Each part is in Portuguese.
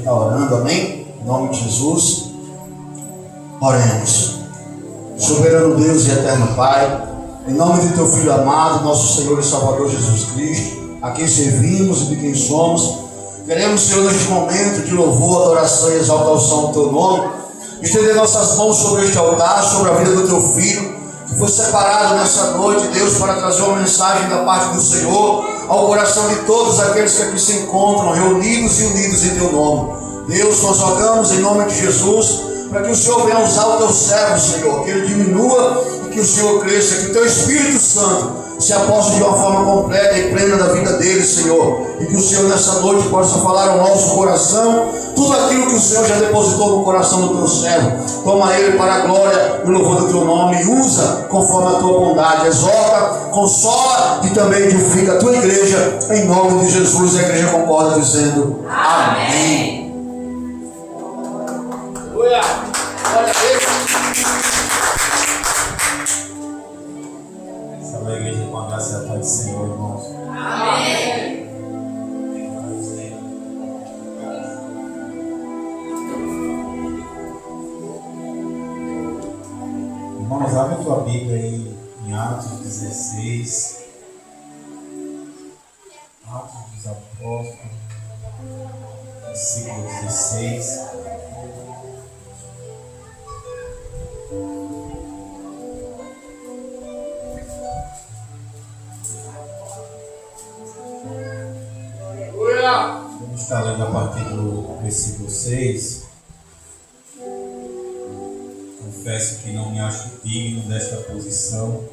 está orando, amém? Em nome de Jesus, oremos. Soberano Deus e eterno Pai, em nome de Teu Filho amado, nosso Senhor e Salvador Jesus Cristo, a quem servimos e de quem somos, queremos, Senhor, neste momento de louvor, adoração e exaltação do Teu nome, estender nossas mãos sobre este altar, sobre a vida do Teu Filho, que foi separado nessa noite, Deus, para trazer uma mensagem da parte do Senhor ao coração de todos aqueles que aqui se encontram, reunidos e unidos em Teu nome. Deus, nós rogamos em nome de Jesus, para que o Senhor venha usar o Teu servo, Senhor, que ele diminua e que o Senhor cresça, que o Teu Espírito Santo se aposte de uma forma completa e plena da vida dele, Senhor, e que o Senhor nessa noite possa falar ao nosso coração tudo aquilo que o Senhor já depositou no coração do Teu servo. Toma ele para a glória e o louvor do Teu nome e usa conforme a Tua bondade. Exorta, consola e também edifica a Tua igreja, em nome de Jesus. A igreja concorda dizendo amém. Glória a Deus. Salve a igreja com a graça e a paz do Senhor, irmãos. Amém. Irmãos, abre a tua Bíblia aí em Atos 16. Atos dos Apóstolos, versículo 16. Vamos estar lendo a partir do versículo 6. Confesso que não me acho digno desta posição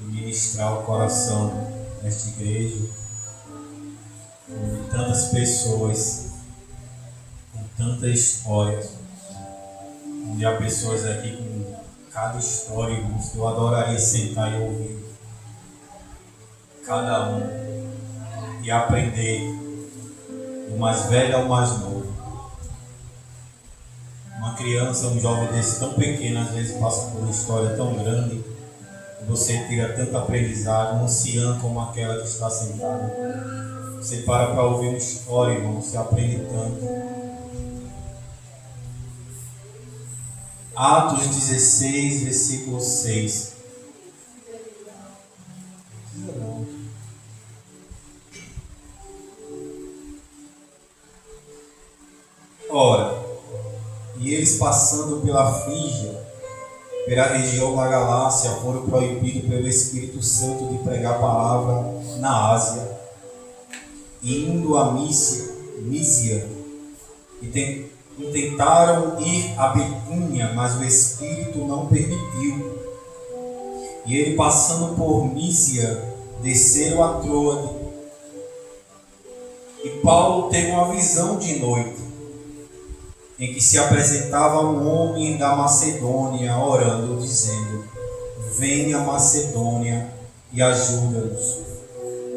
de ministrar o coração desta igreja, de tantas pessoas, com tanta história, onde há pessoas aqui com cada história, irmãos, que eu adoraria sentar e ouvir cada um e aprender, do mais velho ao mais novo. Uma criança, um jovem desse tão pequeno, às vezes passa por uma história tão grande, que você tira tanto aprendizado. Um ancião como aquela que está sentada, você para ouvir uma história, irmão, você aprende tanto. Atos 16, versículo 6. Ora, e eles passando pela Frígia, pela região da Galácia, foram proibidos pelo Espírito Santo de pregar a palavra na Ásia, e indo a Mísia, e tentaram ir a Betânia, mas o Espírito não permitiu. E ele, passando por Mísia, desceram a Troade. E Paulo teve uma visão de noite, em que se apresentava um homem da Macedônia, orando, dizendo: venha a Macedônia e ajuda-nos.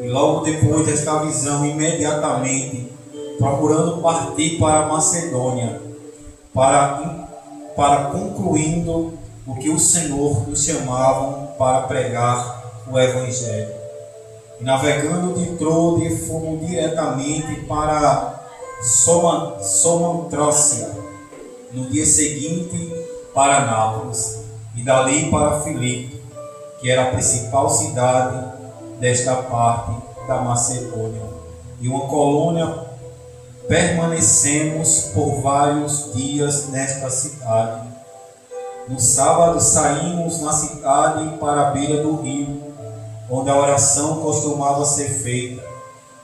E logo depois desta visão, imediatamente, procurando partir para a Macedônia, para concluindo o que o Senhor nos chamava para pregar o Evangelho. E navegando de Troade, fomos diretamente para Samotrácia, no dia seguinte para Nápoles, e dali para Filipe, que era a principal cidade desta parte da Macedônia. E uma colônia permanecemos por vários dias nesta cidade. No sábado saímos na cidade para a beira do rio, onde a oração costumava ser feita.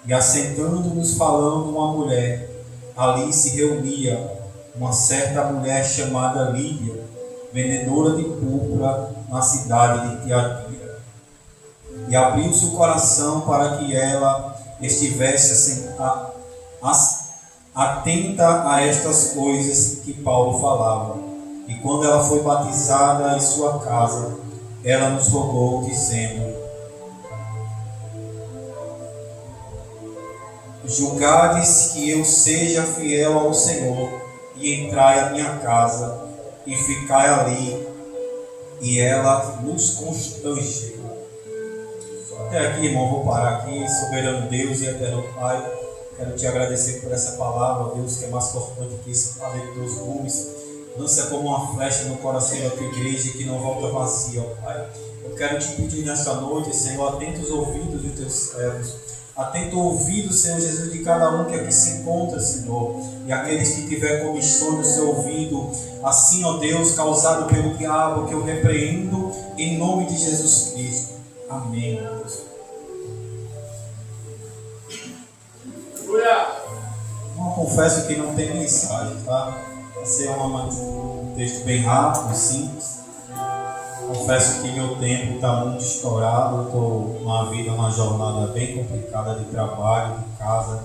E assentando-nos falando uma mulher, ali se reunia uma certa mulher chamada Lídia, vendedora de púrpura na cidade de Tiatira. E abriu-se o coração para que ela estivesse atenta a estas coisas que Paulo falava. E quando ela foi batizada em sua casa, ela nos rogou, dizendo: julgades que eu seja fiel ao Senhor, e entrai à minha casa, e ficai ali. E ela nos constrangeu. Até aqui, irmão, vou parar aqui. Soberano Deus e eterno Pai, Quero te agradecer por essa palavra, Deus, que é mais cortante que espada de 2 gumes. Lança como uma flecha no coração da tua igreja que não volta vazia, ó Pai. Eu quero te pedir nesta noite, Senhor, atenta os ouvidos dos teus servos. Atenta o ouvido, Senhor Jesus, de cada um que aqui se encontra, Senhor. E aqueles que tiver comissão no seu ouvido, assim, ó Deus, causado pelo diabo, que eu repreendo em nome de Jesus Cristo. Amém, Deus. Eu confesso que não tem mensagem, tá? Vai ser um texto bem rápido, simples. Confesso que meu tempo está muito estourado. Eu estou numa jornada bem complicada de trabalho, de casa.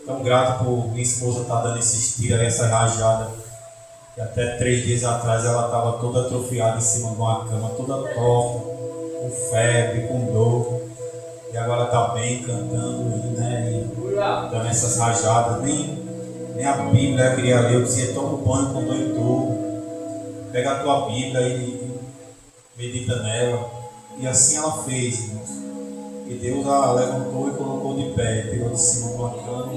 Tão grato por minha esposa estar dando esses tiros, essa rajada. E até 3 dias atrás ela estava toda atrofiada em cima de uma cama, toda torta, com febre, com dor. E agora está bem, cantando, né? E dando essas rajadas. Nem a Bíblia eu queria ler. Eu dizia, toma o banho com dor e dor. Pega a tua Bíblia e medita nela. E assim ela fez, irmãos. E Deus a levantou e colocou de pé, tirou de cima de uma cama.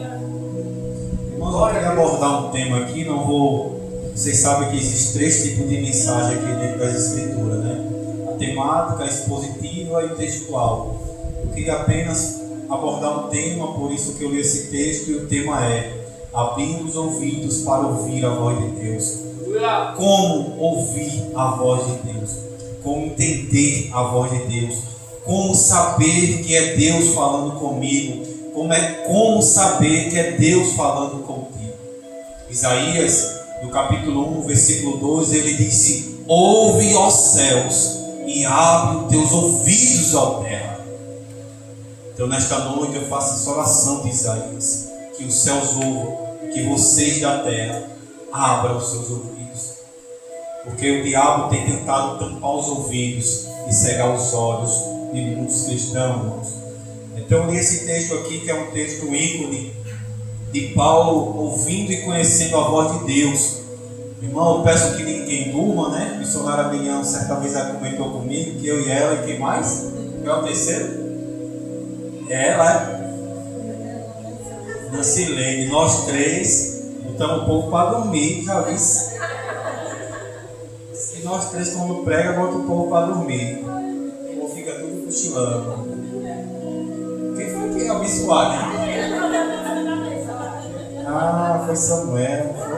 Irmãos, eu queria abordar um tema aqui, não vou. Vocês sabem que existem 3 tipos de mensagem aqui dentro das Escrituras, né? A temática, a expositiva e o textual. Eu queria apenas abordar um tema, por isso que eu li esse texto, e o tema é: abrir os ouvidos para ouvir a voz de Deus. Como ouvir a voz de Deus? Como entender a voz de Deus? Como saber que é Deus falando comigo? Como saber que é Deus falando contigo? Isaías, no capítulo 1, versículo 12, ele disse: ouve, ó céus, e abre os teus ouvidos, ó terra. Então nesta noite eu faço essa oração de Isaías, que os céus ouvam, que vocês da terra abram os seus ouvidos, porque o diabo tem tentado tampar os ouvidos e cegar os olhos de muitos cristãos. Então eu li esse texto aqui, que é um texto ícone de Paulo ouvindo e conhecendo a voz de Deus. Irmão, eu peço que ninguém durma, né? O missionário Abelhão certa vez já comentou comigo que eu e ela, e quem mais? Qual é o terceiro? É ela, é? Nancilene, nós 3 botamos um pouco para dormir, já vi. Se nós 3 quando prega, bota um pouco para dormir. Ou fica tudo cochilando. Quem foi que abençoou, né? Ah, foi Samuel, foi?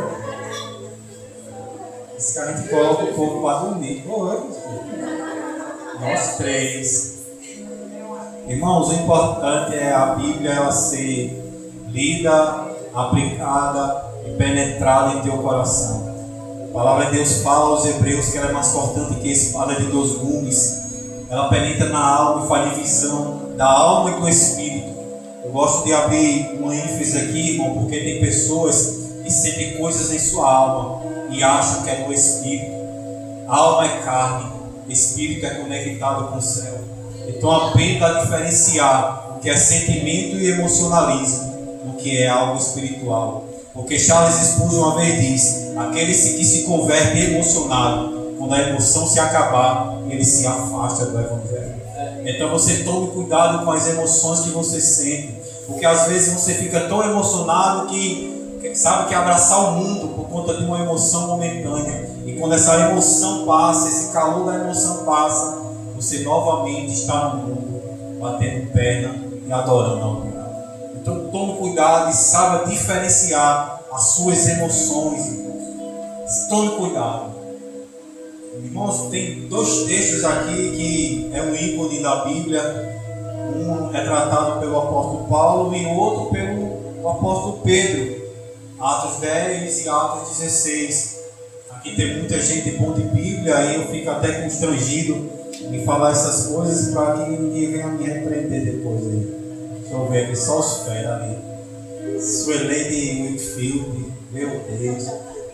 Diz que a gente coloca um pouco para dormir. Nós 3. Irmãos, o importante é a Bíblia ela ser lida, aplicada e penetrada em teu coração. A palavra de Deus fala aos Hebreus que ela é mais cortante que a espada de 2 gumes. Ela penetra na alma e faz divisão da alma e do espírito. Eu gosto de abrir uma ênfase aqui, irmão, porque tem pessoas que sentem coisas em sua alma e acham que é do espírito. A alma é carne, espírito é conectado com o céu. Então aprenda a diferenciar o que é sentimento e emocionalismo do que é algo espiritual. Porque Charles Spurgeon uma vez disse: aquele que se converte emocionado, quando a emoção se acabar, ele se afasta do Evangelho. Então você tome cuidado com as emoções que você sente, porque às vezes você fica tão emocionado que sabe que abraçar o mundo por conta de uma emoção momentânea, e quando essa emoção passa, esse calor da emoção passa, você novamente está no mundo, batendo perna e adorando ao diabo. Então tome cuidado e saiba diferenciar as suas emoções, irmãos. Tome cuidado. Irmãos, tem 2 textos aqui que é um ícone da Bíblia. Um é tratado pelo apóstolo Paulo e o outro pelo apóstolo Pedro. Atos 10 e Atos 16. Aqui tem muita gente boa de Bíblia e eu fico até constrangido em falar essas coisas para que ninguém venha me repreender depois aí. Deixa eu ver aqui, só os fera ali. Suelene Whitfield, meu Deus.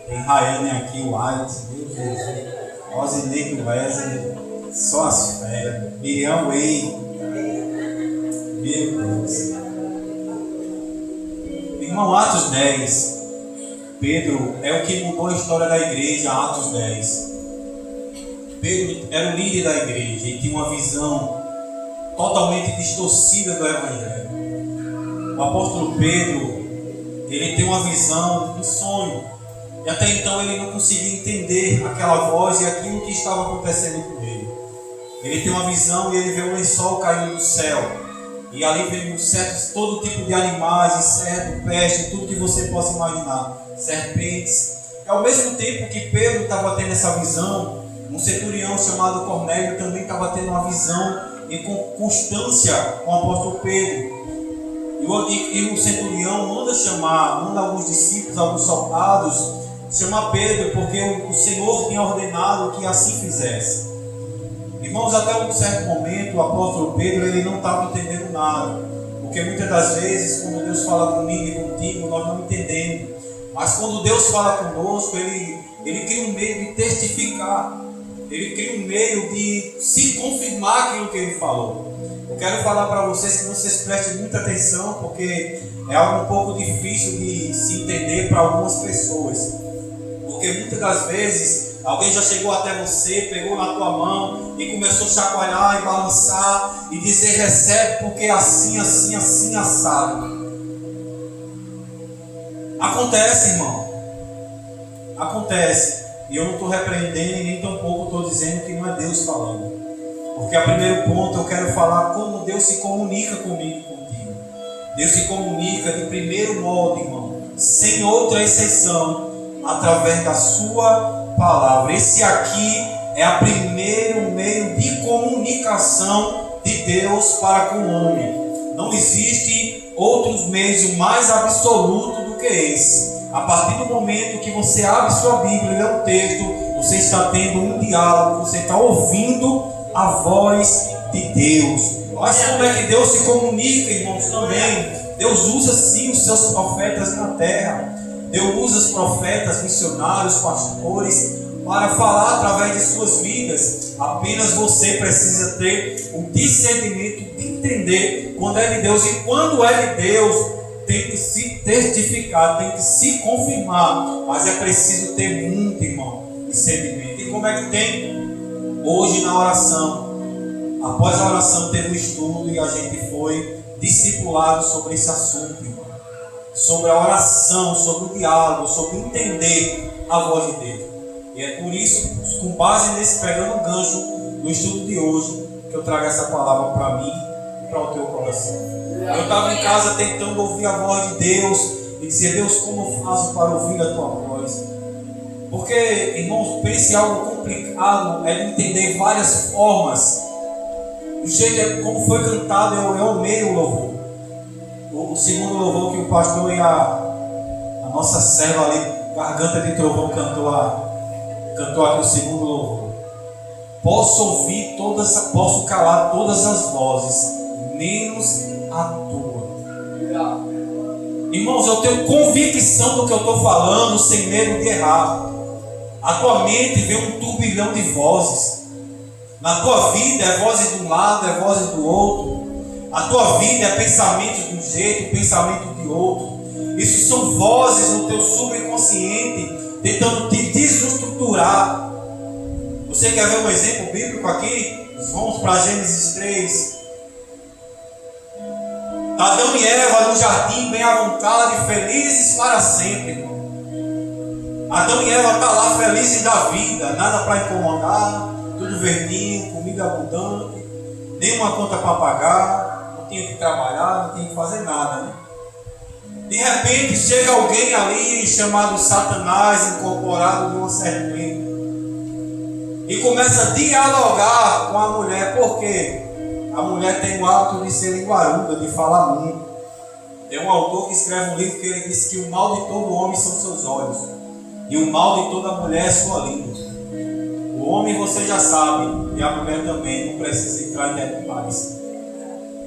Tem Rayane aqui, White, meu Deus. Rosinei Wesley, só as feras. Miriam Way, meu Deus. Irmão, Atos 10. Pedro é o que mudou a história da igreja, Atos 10. Pedro era o líder da igreja e tinha uma visão totalmente distorcida do Evangelho. o apóstolo Pedro, ele tem uma visão, um sonho. E até então ele não conseguia entender aquela voz e aquilo que estava acontecendo com ele. Ele tem uma visão e ele vê um lençol caindo do céu. E ali vem todo tipo de animais, insetos, peste, tudo que você possa imaginar. Serpentes. E ao mesmo tempo que Pedro estava tendo essa visão, um centurião chamado Cornélio também estava tendo uma visão em constância com o apóstolo Pedro. E o centurião manda alguns discípulos, alguns soldados, chamar Pedro, porque o Senhor tinha ordenado que assim fizesse. Irmãos, até um certo momento, o apóstolo Pedro ele não estava entendendo nada. Porque muitas das vezes, quando Deus fala comigo e contigo, nós não entendemos. Mas quando Deus fala conosco, Ele cria um meio de testificar. Ele cria um meio de se confirmar aquilo que Ele falou. Eu quero falar para vocês que vocês prestem muita atenção, porque é algo um pouco difícil de se entender para algumas pessoas. Porque muitas das vezes, alguém já chegou até você, pegou na tua mão e começou a chacoalhar e balançar e dizer: recebe porque é assim, assim, assim, assado. Acontece, irmão. Acontece. E eu não estou repreendendo e nem tampouco estou dizendo que não é Deus falando. Porque a primeiro ponto eu quero falar como Deus se comunica comigo e contigo. Deus se comunica de primeiro modo, irmão, sem outra exceção, através da sua palavra. Esse aqui é o primeiro meio de comunicação de Deus para com o homem. Não existe outros meios mais absoluto do que esse. A partir do momento que você abre sua Bíblia e lê o texto, você está tendo um diálogo, você está ouvindo a voz de Deus. Mas como é que Deus se comunica, irmãos, também? Deus usa sim os seus profetas na terra. Deus usa os profetas, missionários, pastores, para falar através de suas vidas. Apenas você precisa ter o discernimento de entender quando é de Deus. E quando é de Deus, tem que se testificar, tem que se confirmar. Mas é preciso ter muito, irmão, discernimento. E como é que tem? Hoje na oração, após a oração teve um estudo e a gente foi discipulado sobre esse assunto, irmão. Sobre a oração, sobre o diálogo, sobre entender a voz de Deus. E é por isso, com base nesse, pegando o gancho do estudo de hoje, que eu trago essa palavra para mim e para o teu coração. Eu estava em casa tentando ouvir a voz de Deus e dizer: Deus, como eu faço para ouvir a tua voz? Porque, irmãos, pense algo complicado é de entender várias formas. Do jeito como foi cantado, eu amei o louvor. O segundo louvor que o pastor e a nossa serva ali, Garganta de Trovão, cantou aqui o segundo louvor. Posso calar todas as vozes, menos a tua. Irmãos, eu tenho convicção do que eu estou falando, sem medo de errar. A tua mente vê um turbilhão de vozes. Na tua vida é vozes de um lado, é vozes do outro. A tua vida é pensamentos de um jeito, pensamento de outro. Isso são vozes no teu subconsciente tentando te desestruturar. Você quer ver um exemplo bíblico aqui? Vamos para Gênesis 3. Adão e Eva no jardim, bem à vontade, felizes para sempre, irmão. Adão e Eva estão lá felizes da vida, nada para incomodar, tudo verdinho, comida abundante, nenhuma conta para pagar, não tinha que trabalhar, não tinha que fazer nada, né? De repente chega alguém ali chamado Satanás, incorporado de uma serpente, e começa a dialogar com a mulher. Por quê? A mulher tem o hábito de ser linguaruda, de falar muito. Tem um autor que escreve um livro que ele diz que o mal de todo homem são seus olhos, e o mal de toda mulher é sua língua. O homem você já sabe, e a mulher também, não precisa entrar em detalhes.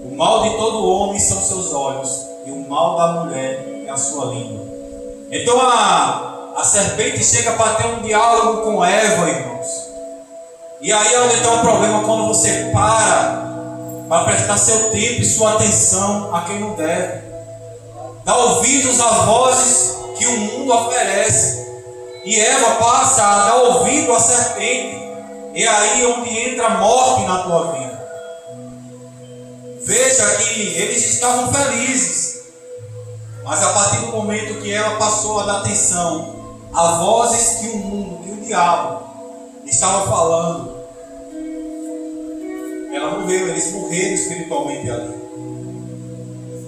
O mal de todo homem são seus olhos, e o mal da mulher é a sua língua. Então a serpente chega para ter um diálogo com Eva, irmãos. E aí é onde está o problema, quando você para prestar seu tempo e sua atenção a quem não deve. Dá ouvidos a vozes que o mundo oferece. E Eva passa a dar ouvido à serpente. E aí é onde entra a morte na tua vida. Veja que eles estavam felizes. Mas a partir do momento que ela passou a dar atenção a vozes que o mundo, que o diabo estava falando, ela morreu, eles morreram espiritualmente ali.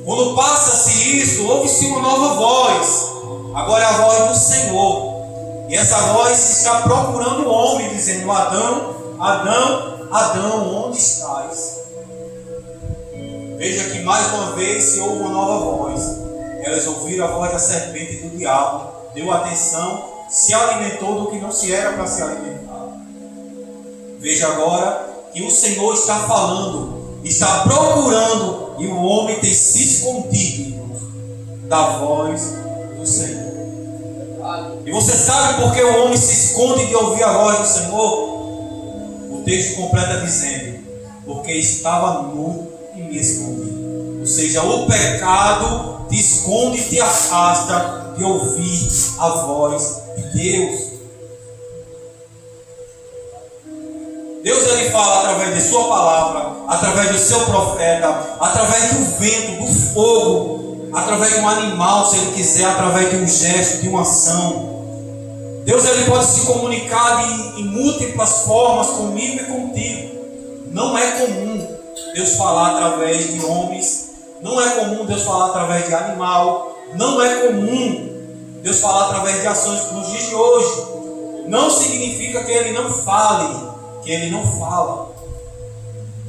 Quando passa-se isso, ouve-se uma nova voz. Agora é a voz do Senhor. E essa voz está procurando o homem, dizendo: Adão, Adão, Adão, onde estás? Veja que mais uma vez se ouve uma nova voz. Elas ouviram a voz da serpente e do diabo, deu atenção, se alimentou do que não se era para se alimentar. Veja agora que o Senhor está falando, está procurando, e o homem tem se escondido da voz do Senhor. E você sabe por que o homem se esconde de ouvir a voz do Senhor? O texto completa dizendo: porque estava nu e me escondi. Ou seja, o pecado te esconde e te afasta de ouvir a voz de Deus. Deus, ele fala através de sua palavra, através do seu profeta, através do vento, do fogo, através de um animal, se ele quiser, através de um gesto, de uma ação. Deus, ele pode se comunicar em múltiplas formas comigo e contigo. Não é comum Deus falar através de homens, não é comum Deus falar através de animal, não é comum Deus falar através de ações nos dias de hoje. Não significa que ele não fale, que ele não fala,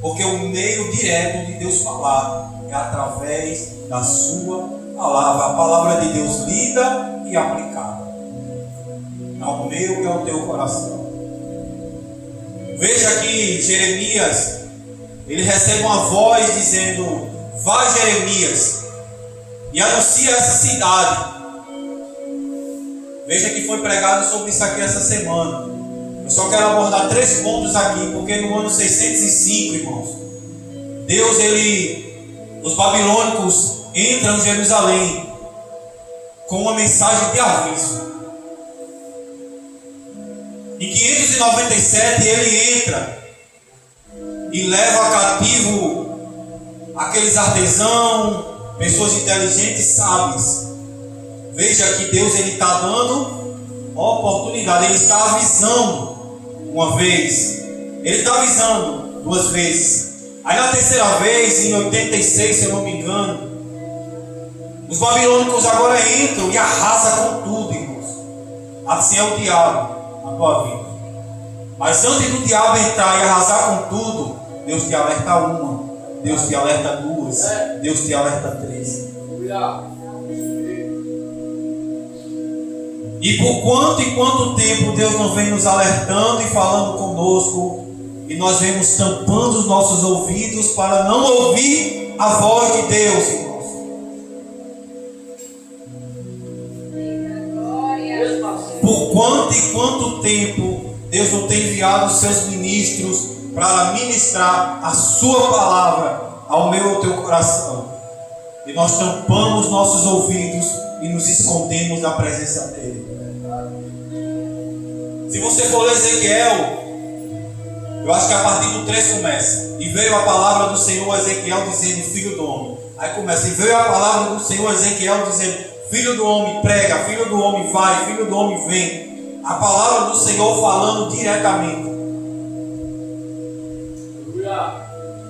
porque o meio direto de Deus falar é através da sua palavra, a palavra de Deus lida e aplicada ao meu e ao teu coração. Veja que Jeremias, ele recebe uma voz dizendo: vai, Jeremias, e anuncia essa cidade. Veja que foi pregado sobre isso aqui essa semana. Eu só quero abordar 3 pontos aqui, porque no ano 605, irmãos, Deus, os babilônicos entram em Jerusalém com uma mensagem de aviso. Em 597 ele entra e leva cativo aqueles artesãos, pessoas inteligentes e sábias. Veja que Deus, ele está dando oportunidade, ele está avisando uma vez, ele está avisando 2 vezes. Aí na terceira vez, em 86, se eu não me engano, os babilônicos agora entram e arrasam com tudo, irmãos. Assim é o diabo na tua vida. Mas antes do diabo entrar e arrasar com tudo, Deus te alerta 1, Deus te alerta 2, Deus te alerta 3. E por quanto e quanto tempo Deus não vem nos alertando e falando conosco, e nós vemos tampando os nossos ouvidos para não ouvir a voz de Deus, irmãos. Por quanto e quanto tempo Deus não tem enviado os seus ministros para ministrar a sua palavra ao meu e ao teu coração, e nós tampamos nossos ouvidos e nos escondemos da presença dele. Se você for ler Ezequiel, eu acho que a partir do 3 começa: e veio a palavra do Senhor a Ezequiel dizendo: filho do homem. Aí começa: e veio a palavra do Senhor a Ezequiel dizendo: filho do homem prega, filho do homem vai, filho do homem vem. A palavra do Senhor falando diretamente.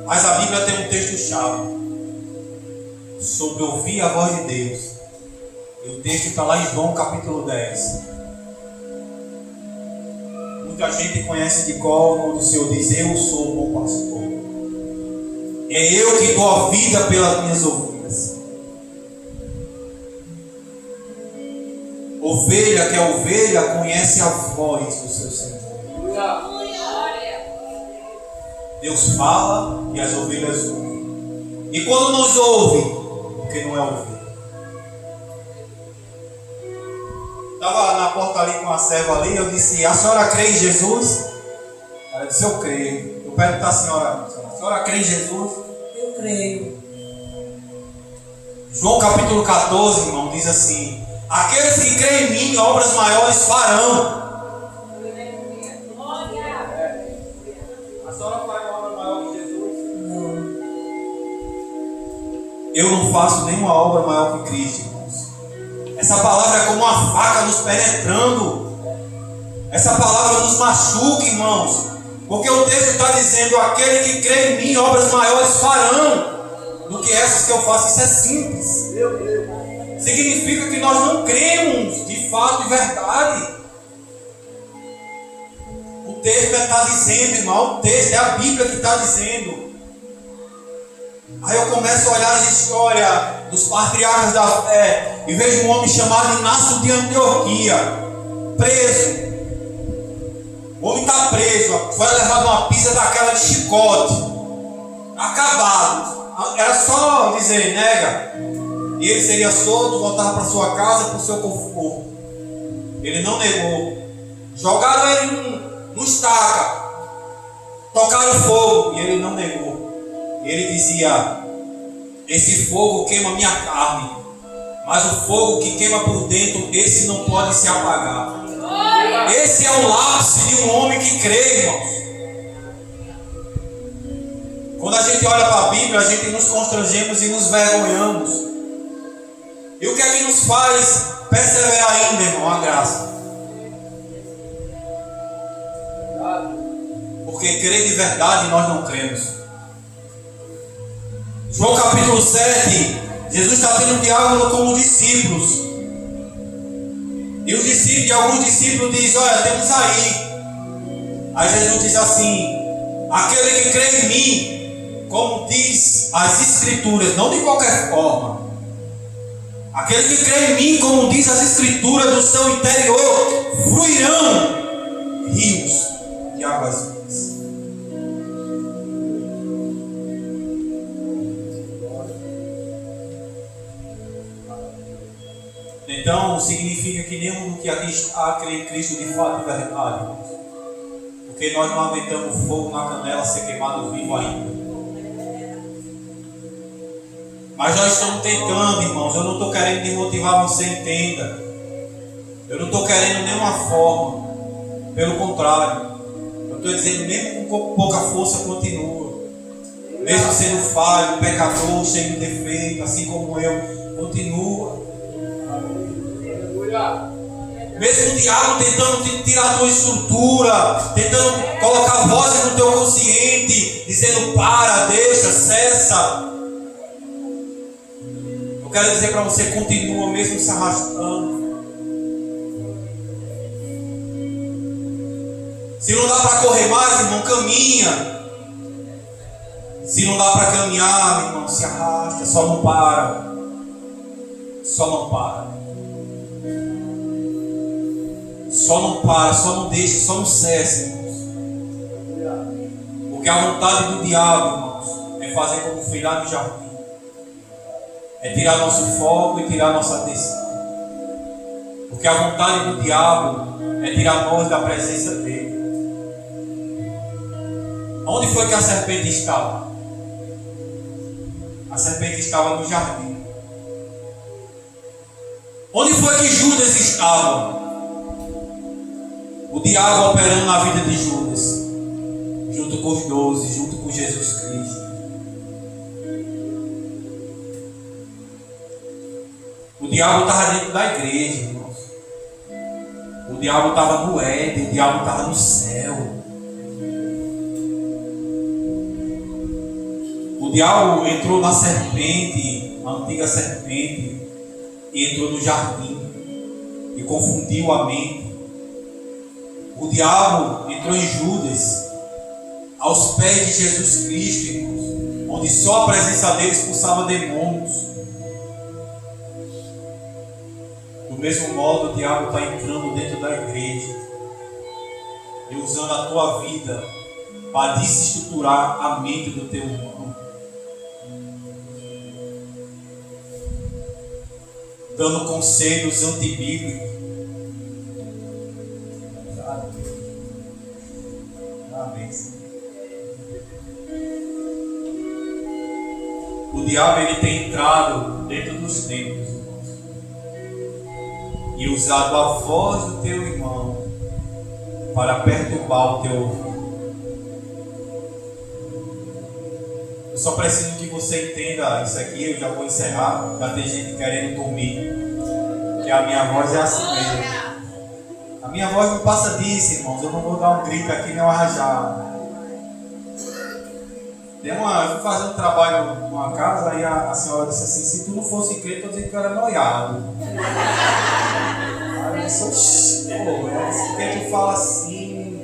Mas a Bíblia tem um texto-chave sobre ouvir a voz de Deus. E o texto está lá em João capítulo 10. Muita gente conhece de cor quando o Senhor diz: eu sou o bom pastor. É eu que dou a vida pelas minhas ovelhas. Ovelha que é ovelha conhece a voz do seu Senhor. Deus fala e as ovelhas ouvem. E quando nos ouve, porque não é ouvir. Estava na porta ali com a serva ali, eu disse: a senhora crê em Jesus? Ela disse: eu creio. Eu pergunto à senhora: a senhora crê em Jesus? Eu creio. João capítulo 14, irmão, diz assim: aqueles que creem em mim, obras maiores farão. A senhora faz uma obra maior que Jesus? Não. Eu não faço nenhuma obra maior que Cristo, irmãos. Essa palavra é como uma faca nos penetrando. Essa palavra nos machuca, irmãos. Porque o texto está dizendo: aquele que crê em mim, obras maiores farão do que essas que eu faço. Isso é simples. Significa que nós não cremos de fato e verdade. O texto está dizendo, irmão, o texto é a Bíblia que está dizendo. Aí eu começo a olhar as histórias dos patriarcas da fé e vejo um homem chamado Inácio de Antioquia, preso. O homem está preso, foi levado uma pizza daquela de chicote, acabado. Era só dizer, nega. E ele seria solto, voltava para sua casa, para o seu conforto. Ele não negou. Jogaram ele no estaca, tocaram fogo e ele não negou. Ele dizia: esse fogo queima minha carne, mas o fogo que queima por dentro, esse não pode se apagar. Esse é o lápis de um homem que crê, irmãos. Quando a gente olha para a Bíblia, a gente nos constrangemos e nos vergonhamos. E o que é que nos faz perseverar ainda, irmão? A graça. Porque crer de verdade nós não cremos. João capítulo 7, Jesus está tendo um diálogo com os discípulos. E os discípulos, alguns discípulos dizem: olha, temos aí. Aí Jesus diz assim: aquele que crê em mim, como diz as Escrituras, não de qualquer forma. Aquele que crê em mim, como diz as Escrituras, do seu interior fluirão rios de águas vivas. Então, significa que nenhum que aqui está crê em Cristo de fato e verdade. Porque nós não aguentamos fogo na canela ser queimado vivo ainda. Mas nós estamos tentando, irmãos. Eu não estou querendo desmotivar você, entenda. Eu não estou querendo nenhuma forma. Pelo contrário. Eu estou dizendo, mesmo com pouca força, continua. Mesmo sendo falho, pecador, cheio de defeito, assim como eu, continua. Mesmo o diabo tentando tirar a tua estrutura, tentando colocar vozes no teu consciente, dizendo: para, deixa, cessa. Eu quero dizer para você: continua mesmo se arrastando. Se não dá para correr mais, irmão, caminha. Se não dá para caminhar, irmão, se arrasta, só não para. Só não para. Só não para, só não deixa, só não cessa, irmãos. Porque a vontade do diabo, irmãos, é fazer como fez lá no jardim. É tirar nosso foco e tirar nossa atenção. Porque a vontade do diabo é tirar nós da presença dele. Onde foi que a serpente estava? A serpente estava no jardim. Onde foi que Judas estava? O diabo operando na vida de Judas, junto com os 12, junto com Jesus Cristo. O diabo estava dentro da igreja, irmãos. O diabo estava no Éden, o diabo estava no céu. O diabo entrou na serpente, a antiga serpente, e entrou no jardim e confundiu a mente. O diabo entrou em Judas, aos pés de Jesus Cristo, irmãos, onde só a presença dele expulsava demônios. Do mesmo modo, o diabo está entrando dentro da igreja e usando a tua vida para desestruturar a mente do teu irmão, dando conselhos antibíblicos. O diabo, ele tem entrado dentro dos templos, irmãos, e usado a voz do teu irmão para perturbar o teu ouvido. Eu só preciso que você entenda isso aqui. Eu já vou encerrar. Já tem gente querendo dormir. Porque a minha voz é assim mesmo. A minha voz não passa disso, irmãos. Eu não vou dar um grito aqui nem uma rajada. Eu fui fazer um trabalho numa casa, aí a senhora disse assim: se tu não fosse crente, eu dizia que tu era noiado. Aí eu disse: pô, porque tu fala assim,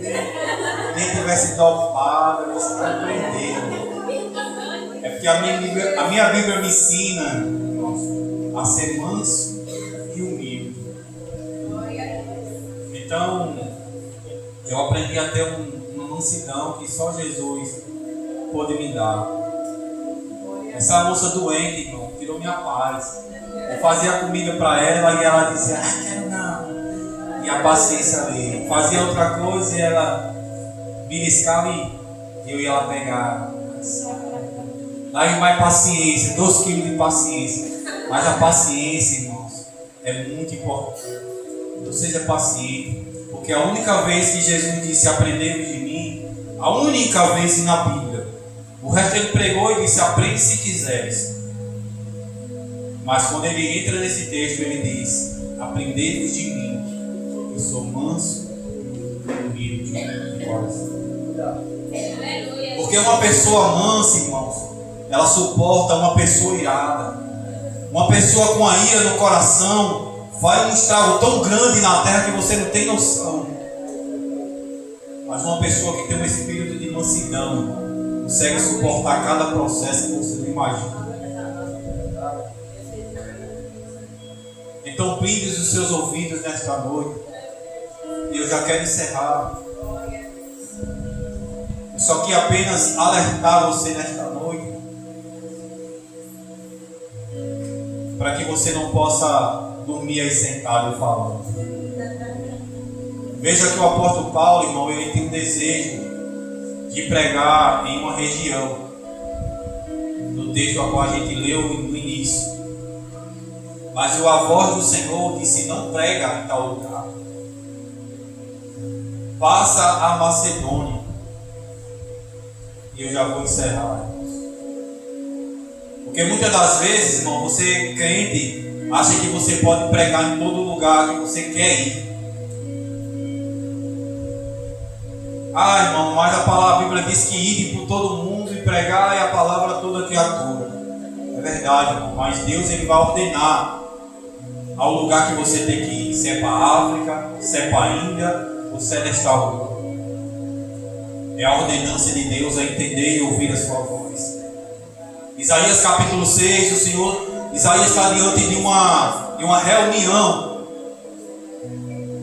nem tivesse dopado, você está aprendendo. É porque a minha Bíblia me ensina a ser manso e humilde. Então, eu aprendi a ter uma mansidão que só Jesus pôde me dar. Essa moça doente, irmão, tirou minha paz. Eu fazia comida para ela e ela dizia: quero não. E a paciência ali. Fazia outra coisa e ela beliscava e eu ia lá pegar. Aí mais paciência, 2 quilos de paciência. Mas a paciência, irmãos, é muito importante. Então seja paciente, porque a única vez que Jesus disse: aprendei de mim, a única vez na Bíblia. O resto ele pregou e disse: aprende se quiseres. Mas quando ele entra nesse texto, ele diz: aprendei de mim, eu sou manso e humilde de coração. Porque uma pessoa mansa, irmãos, ela suporta uma pessoa irada. Uma pessoa com a ira no coração faz um estrago tão grande na terra que você não tem noção. Mas uma pessoa que tem um espírito de mansidão consegue suportar cada processo que você não imagina. Então brinde os seus ouvidos nesta noite. E eu já quero encerrar. Eu só quero apenas alertar você nesta noite, para que você não possa dormir aí sentado e falando. Veja que o apóstolo Paulo, irmão, ele tem um desejo de pregar em uma região, no texto a qual a gente leu no início. Mas a voz do Senhor disse: não prega em tal lugar. Passa a Macedônia. E eu já vou encerrar. Porque muitas das vezes, irmão, você crente acha que você pode pregar em todo lugar que você quer ir. Irmão, mas a Bíblia diz que ir por todo mundo e pregar é a palavra a toda criatura. É verdade, irmão, mas Deus ele vai ordenar ao lugar que você tem que ir. Se é para a África, se é para a Índia, ou se é nesta rua. É a ordenança de Deus a entender e ouvir a sua voz. Isaías capítulo 6, Isaías está diante de uma reunião.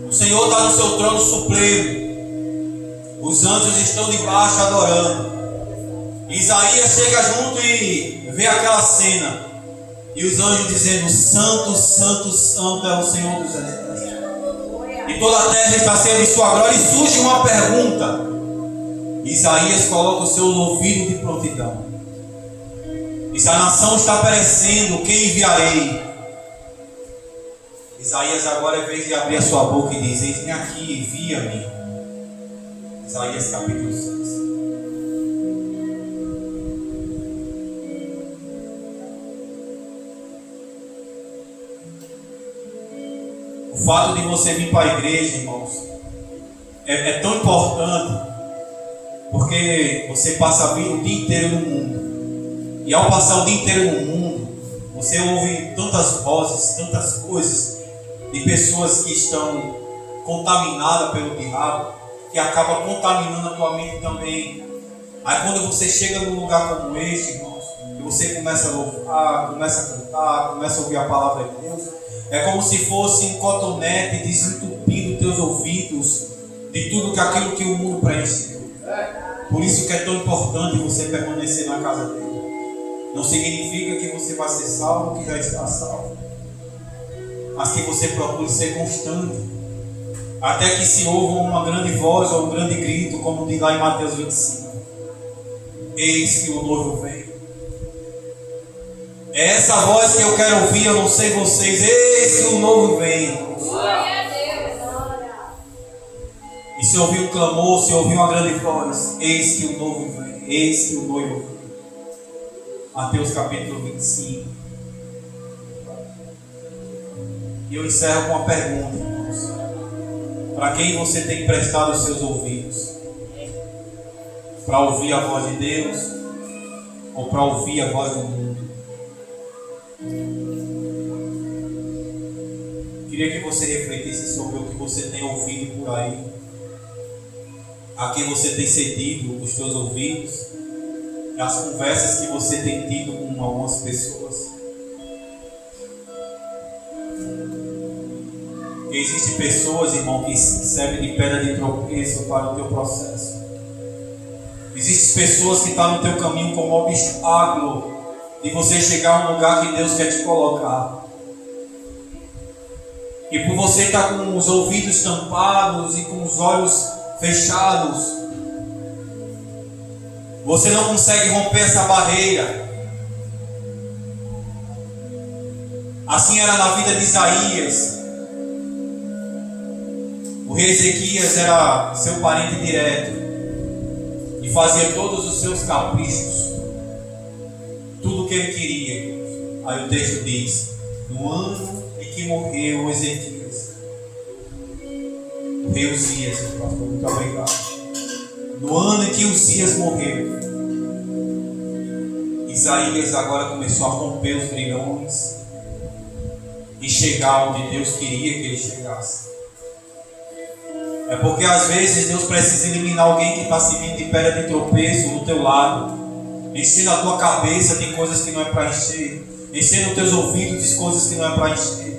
O Senhor está no seu trono supremo. Os anjos estão debaixo adorando. Isaías chega junto e vê aquela cena. E os anjos dizendo: santo, santo, santo é o Senhor dos exércitos. E toda a terra está cheia de sua glória. E surge uma pergunta. Isaías coloca o seu ouvido de prontidão. E se a nação está perecendo, quem enviarei? Isaías agora, em vez de abrir a sua boca e dizer: eis-me aqui, envia-me. Isaías capítulo 6. O fato de você vir para a igreja, irmãos, é tão importante, porque você passa a vida o dia inteiro no mundo. E ao passar o dia inteiro no mundo, você ouve tantas vozes, tantas coisas de pessoas que estão contaminadas pelo diabo, que acaba contaminando a tua mente também. Aí quando você chega num lugar como este, irmãos, e você começa a louvar, começa a cantar, começa a ouvir a palavra de Deus, é como se fosse um cotonete desentupindo teus ouvidos de tudo que aquilo que o mundo preenche. Por isso que é tão importante você permanecer na casa dele. Não significa que você vai ser salvo, que já está salvo, mas que você procure ser constante, até que se ouva uma grande voz ou um grande grito, como diz lá em Mateus 25: eis que o noivo vem. É essa voz que eu quero ouvir, eu não sei vocês. Eis que o noivo vem. E se ouvir um clamor, se ouvir uma grande voz: eis que o noivo vem, eis que o noivo vem. Mateus capítulo 25. E eu encerro com uma pergunta, irmãos. Para quem você tem emprestado os seus ouvidos? Para ouvir a voz de Deus ou para ouvir a voz do mundo? Queria que você refletisse sobre o que você tem ouvido por aí, a quem você tem cedido os seus ouvidos, as conversas que você tem tido com algumas pessoas. Porque existem pessoas, irmão, que servem de pedra de tropeço para o teu processo. Existem pessoas que estão no teu caminho como obstáculo de você chegar a um lugar que Deus quer te colocar. E por você estar com os ouvidos tampados e com os olhos fechados, você não consegue romper essa barreira. Assim era na vida de Isaías. O rei Ezequias era seu parente direto e fazia todos os seus caprichos, tudo o que ele queria. Aí o texto diz: no ano em que morreu Ezequias, o rei Uzias, muito obrigado. No ano em que Uzias morreu, Isaías agora começou a romper os grilhões e chegar onde Deus queria que ele chegasse. É porque às vezes Deus precisa eliminar alguém que está servindo de pedra de tropeço do teu lado, enchendo a tua cabeça de coisas que não é para encher, enchendo os teus ouvidos de coisas que não é para encher.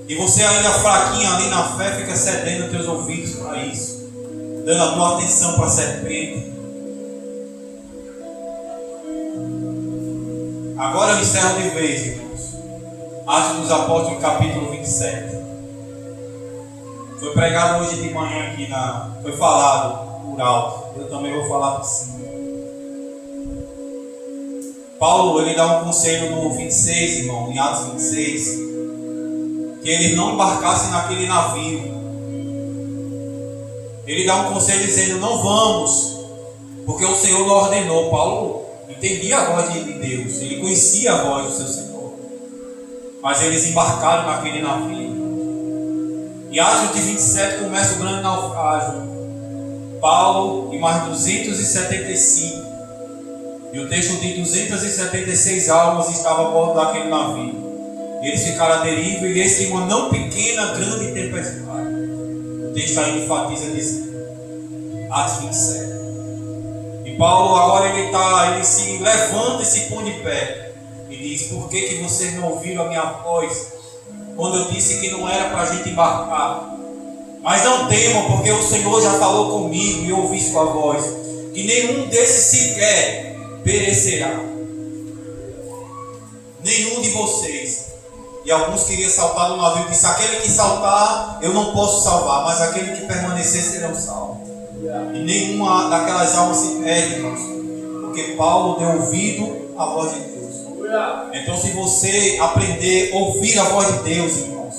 E você ainda fraquinho ali na fé fica cedendo os teus ouvidos para isso, dando a tua atenção para a serpente. Agora eu encerro de vez, irmãos. Atos dos Apóstolos, capítulo 27. Foi pregado hoje de manhã aqui foi falado por alto. Eu também vou falar por cima. Paulo, ele dá um conselho no 26, irmão, em Atos 26, que eles não embarcassem naquele navio. Ele dá um conselho dizendo: não vamos, porque o Senhor não ordenou. Paulo entendia a voz de Deus, ele conhecia a voz do seu Senhor, mas eles embarcaram naquele navio. Em Atos de 27 começa o grande naufrágio. Paulo e mais 275, e o texto diz 276 almas estavam a bordo daquele navio. Eles ficaram à deriva e eles tinham uma não pequena, grande tempestade. O texto aí enfatiza disso. Atos 27. E Paulo agora ele se levanta e se põe de pé e diz: por que vocês não ouviram a minha voz quando eu disse que não era para a gente embarcar? Mas não temam, porque o Senhor já falou comigo e eu ouvi sua voz, que nenhum desses sequer perecerá, nenhum de vocês. E alguns queriam saltar do navio e disse: aquele que saltar eu não posso salvar, mas aquele que permanecer serão salvos. E nenhuma daquelas almas se perde, irmãos, porque Paulo deu ouvido à voz de Deus. Então, se você aprender a ouvir a voz de Deus, irmãos,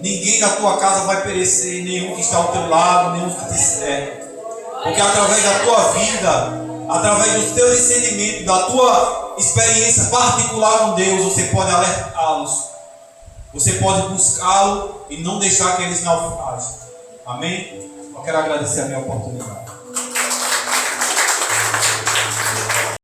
ninguém da tua casa vai perecer, nenhum que está ao teu lado, nenhum que te cerca. Porque através da tua vida, através dos teus ensinamentos, da tua experiência particular com Deus, você pode alertá-los, você pode buscá-lo e não deixar que eles naufraguem. Amém? Eu quero agradecer a minha oportunidade.